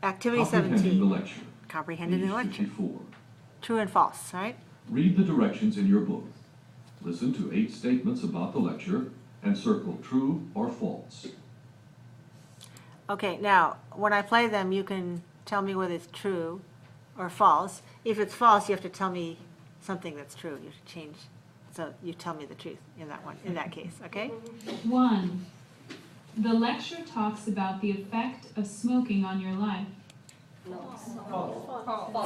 Activity Comprehending 17. the lecture. Comprehending the Page lecture. 54. True and false, right? Read the directions in your book. Listen to 8 statements about the lecture and circle true or false. Okay, now, when I play them, you can tell me whether it's true or false. If it's false, you have to tell me something that's true. You have to change. So you tell me the truth in that one, in that case, okay? 1. The lecture talks about the effect of smoking on your life.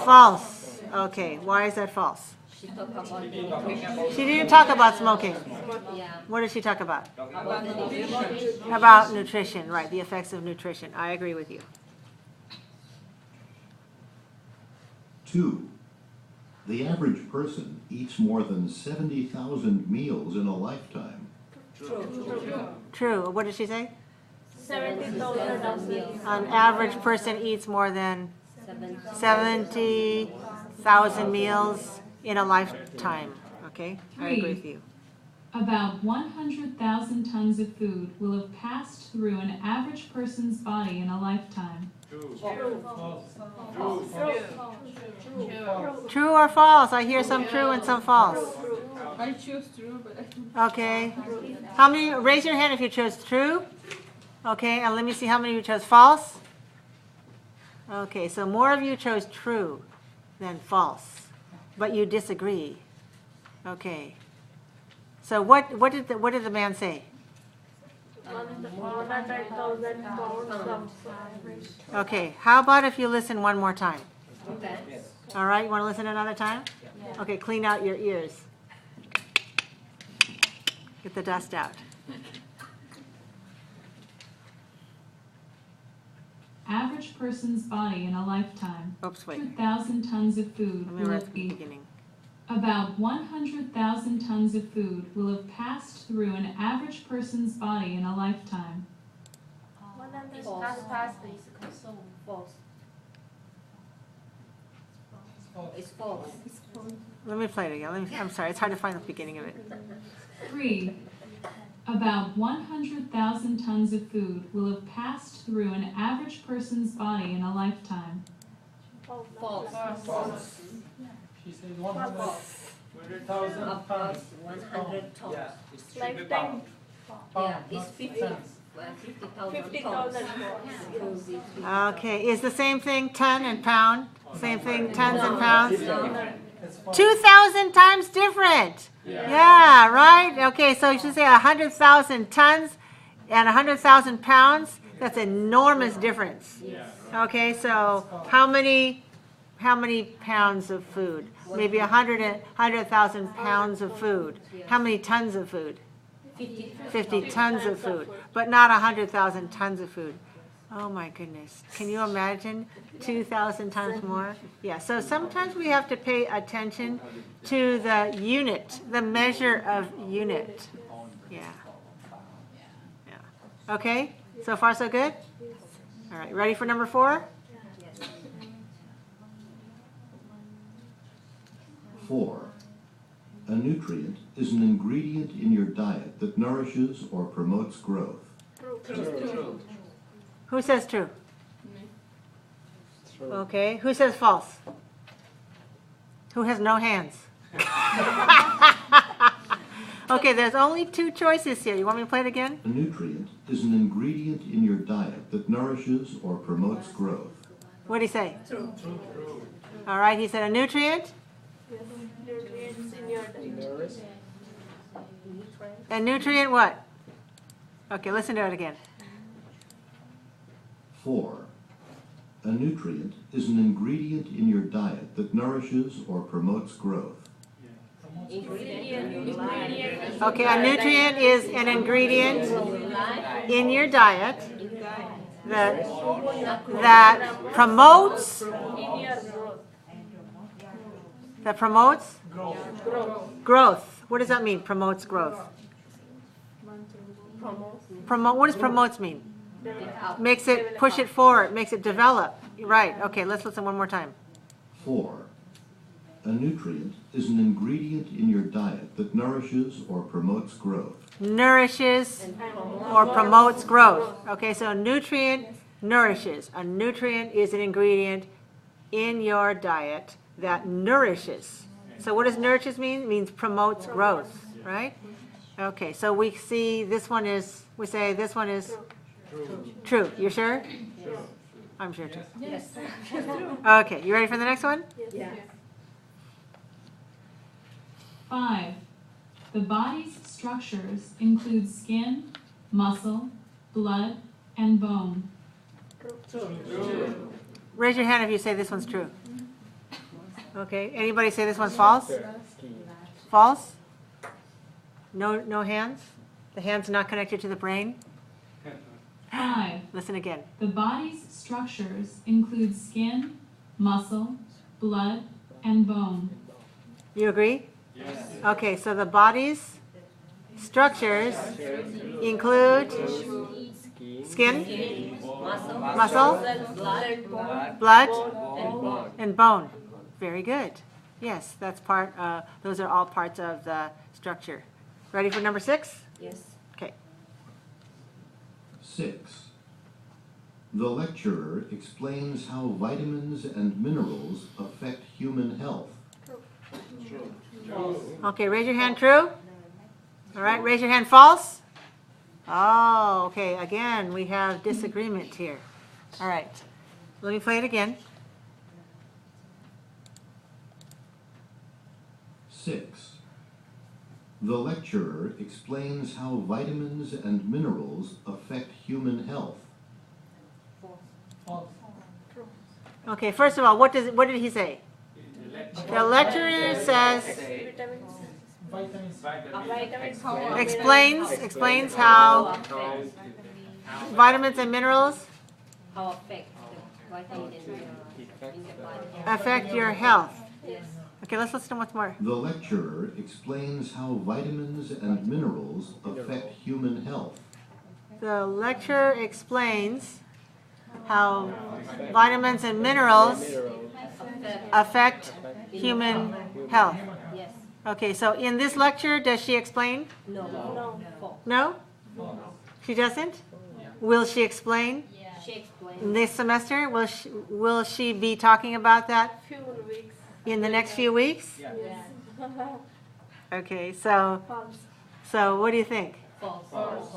False. Okay, why is that false? She talked about nutrition. She didn't talk about smoking. Yeah. What did she talk about? About the nutrition. About nutrition, right, the effects of nutrition. I agree with you. 2. The average person eats more than 70,000 meals in a lifetime. True. What did she say? 70,000 meals. An average person eats more than 70,000 meals in a lifetime. Okay, I agree with you. About 100,000 tons of food will have passed through an average person's body in a lifetime. True or false? I hear some true and some false. I choose true, but Okay. How many, raise your hand if you chose true. Okay, and let me see how many of you chose false. Okay, so more of you chose true than false, but you disagree. Okay. So what did the man say? Okay, how about if you listen one more time? Okay. All right, you want to listen another time? Okay, clean out your ears. Get the dust out. Average person's body in a lifetime. Oops, wait. 100,000 tons of food Let me will read have from the eaten. beginning. About 100,000 tons of food will have passed through an average person's body in a lifetime. False. It's false. Let me play it again. I'm sorry, it's hard to find the beginning of it. 3. About 100,000 tons of food will have passed through an average person's body in a lifetime. False. she said 100,000 About pounds. 100 tons. Yeah, it should be pound. Yeah, it's 50,000 tons. Okay, is the same thing ton and pound? Same thing, tons and pounds? 2,000 times different. Yeah, right? Okay, so you should say 100,000 tons and 100,000 pounds. That's an enormous difference. Okay, so how many pounds of food? Maybe 100,000 pounds of food. How many tons of food? 50 tons of food, but not 100,000 tons of food. Oh my goodness. Can you imagine 2,000 times more? Yeah, so sometimes we have to pay attention to the unit, the measure of unit. Yeah. Yeah. Okay, so far so good? All right, ready for number 4? 4. A nutrient is an ingredient in your diet that nourishes or promotes growth. Who says true? Okay, who says false? Who has no hands? Okay, there's only 2 choices here. You want me to play it again? A nutrient is an ingredient in your diet that nourishes or promotes growth. What did he say? True. All right, he said a nutrient? A nutrient what? Okay, listen to it again. 4. A nutrient is an ingredient in your diet that nourishes or promotes growth. Okay, a nutrient is an ingredient in your diet that promotes growth. What does that mean? Promotes growth. What does promotes mean? Makes it, push it forward, makes it develop. Right, okay, let's listen one more time. 4. A nutrient is an ingredient in your diet that nourishes or promotes growth. Nourishes or promotes growth. Okay, so nutrient Nourishes. A nutrient is an ingredient in your diet that nourishes. So what does nourishes mean? It means promotes growth, right? Okay, so we see this one is, we say this one is true. You sure? I'm sure too. Yes. Okay, you ready for the next one? Yeah. 5. The body's structures include skin, muscle, blood, and bone. Raise your hand if you say this one's true. Okay, anybody say this one's false? False? No hands? The hand's not connected to the brain? 5. Listen again. The body's structures include skin, muscle, blood, and bone. You agree? Yes. Okay, so the body's structures include skin, muscle, blood, and bone. Very good. Yes, that's part, those are all parts of the structure. Ready for number 6? Yes. Okay. 6. The lecturer explains how vitamins and minerals affect human health. Okay, raise your hand true. All right, raise your hand false. Oh, okay, again, we have disagreement here. All right, let me play it again. 6. The lecturer explains how vitamins and minerals affect human health. Okay, first of all, what did he say? The lecturer says, explains how vitamins and minerals How affect the vitamin and mineral in the body? affect your health. Yes. Okay, let's listen once more. The lecturer explains how vitamins and minerals affect human health. The lecturer explains how vitamins and minerals affect human health. Yes. Okay, so in this lecture, does she explain? No. No? She doesn't? Will she explain She explained. in this semester? Will she be talking about that Few weeks. in the next few weeks? Yes. Okay, so what do you think? False.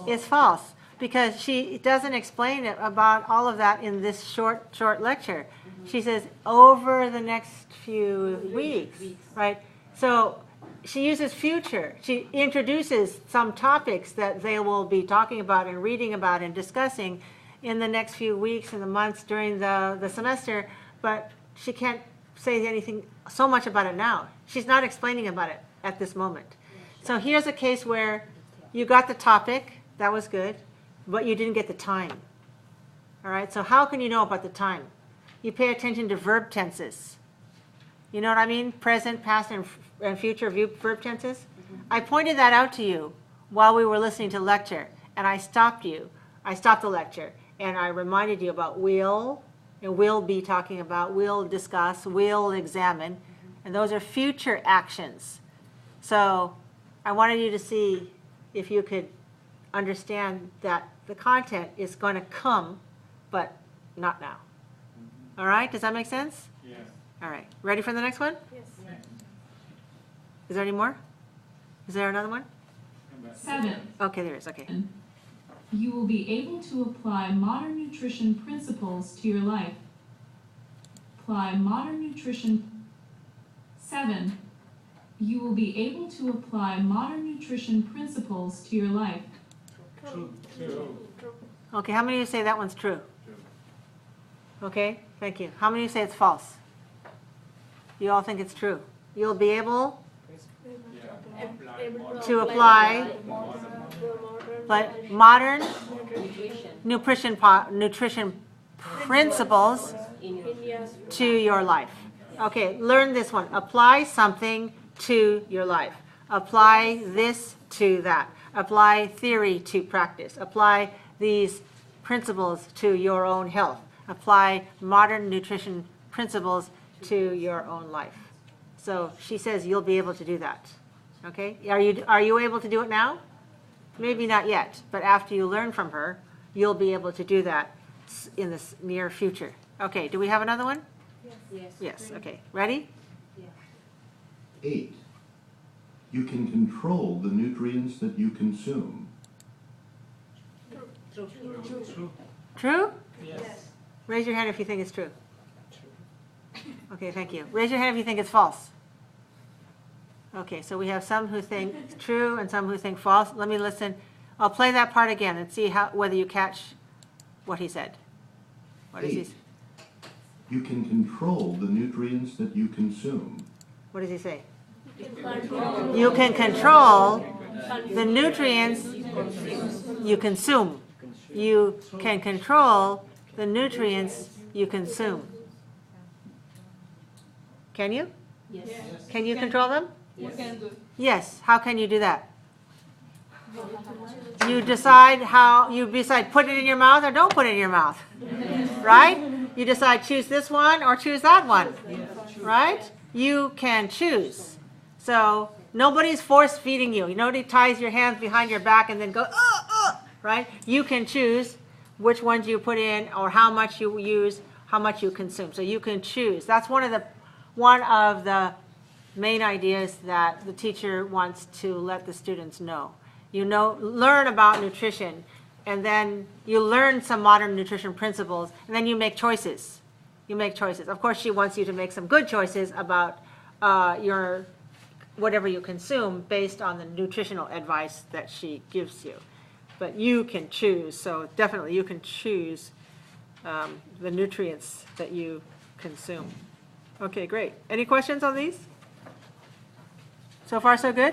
It's false because she doesn't explain it about all of that in this short lecture. She says over the next few weeks, right? So she uses future. She introduces some topics that they will be talking about and reading about and discussing in the next few weeks and the months during the semester, but she can't say anything so much about it now. She's not explaining about it at this moment. So here's a case where you got the topic, that was good, but you didn't get the time. All right, so how can you know about the time? You pay attention to verb tenses. You know what I mean? Present, past, and future verb tenses. I pointed that out to you while we were listening to lecture, and I stopped you. I stopped the lecture, and I reminded you about will, and will be talking about, will discuss, will examine, and those are future actions. So I wanted you to see if you could understand that the content is going to come, but not now. All right, does that make sense? Yes. All right, ready for the next one? Yes. Is there any more? Is there another one? 7. Okay, there is, okay. You will be able to apply modern nutrition principles to your life. Apply modern nutrition. 7. You will be able to apply modern nutrition principles to your life. Okay, how many of you say that one's true? Okay, thank you. How many of you say it's false? You all think it's true. You'll be able to apply modern nutrition principles to your life. Okay, learn this one. Apply something to your life. Apply this to that. Apply theory to practice. Apply these principles to your own health. Apply modern nutrition principles to your own life. So she says you'll be able to do that. Okay? Are you able to do it now? Maybe not yet, but after you learn from her, you'll be able to do that in the near future. Okay, do we have another one? Yes. Yes, okay. Ready? 8. You can control the nutrients that you consume. True? Yes. Raise your hand if you think it's true. Okay, thank you. Raise your hand if you think it's false. Okay, so we have some who think it's true and some who think false. Let me listen. I'll play that part again and see whether you catch what he said. What is he? 8. You can control the nutrients that you consume. What does he say? You can control the nutrients you consume. You can control the nutrients you consume. Can you? Yes. Can you control them? You can do. Yes. How can you do that? You decide put it in your mouth or don't put it in your mouth. Right? You decide choose this one or choose that one. Right? You can choose. So nobody's force feeding you. Nobody ties your hands behind your back and then go, right? You can choose which ones you put in or how much you use, how much you consume. So you can choose. That's one of the main ideas that the teacher wants to let the students know. Learn about nutrition, and then you learn some modern nutrition principles, and then you make choices. You make choices. Of course, she wants you to make some good choices about your whatever you consume based on the nutritional advice that she gives you. But you can choose, so definitely you can choose the nutrients that you consume. Okay, great. Any questions on these? So far, so good?